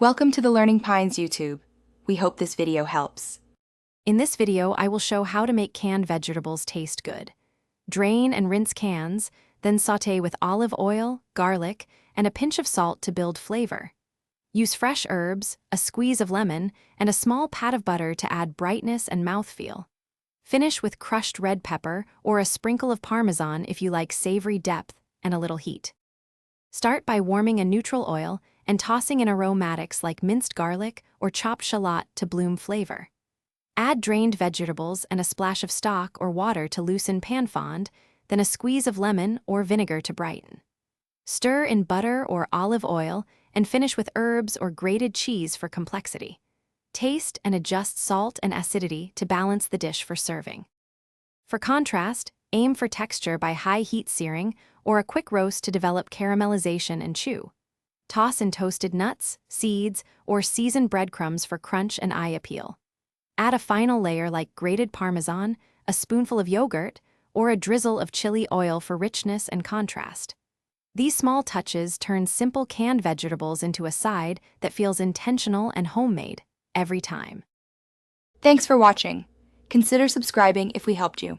Welcome to the Learning Pines YouTube. We hope this video helps. In this video, I will show how to make canned vegetables taste good. Drain and rinse cans, then sauté with olive oil, garlic, and a pinch of salt to build flavor. Use fresh herbs, a squeeze of lemon, and a small pat of butter to add brightness and mouthfeel. Finish with crushed red pepper or a sprinkle of Parmesan if you like savory depth and a little heat. Start by warming a neutral oil and tossing in aromatics like minced garlic or chopped shallot to bloom flavor. Add drained vegetables and a splash of stock or water to loosen pan fond, then a squeeze of lemon or vinegar to brighten. Stir in butter or olive oil and finish with herbs or grated cheese for complexity. Taste and adjust salt and acidity to balance the dish for serving. For contrast, aim for texture by high heat searing or a quick roast to develop caramelization and chew. Toss in toasted nuts, seeds, or seasoned breadcrumbs for crunch and eye appeal. Add a final layer like grated Parmesan, a spoonful of yogurt, or a drizzle of chili oil for richness and contrast. These small touches turn simple canned vegetables into a side that feels intentional and homemade every time. Thanks for watching. Consider subscribing if we helped you.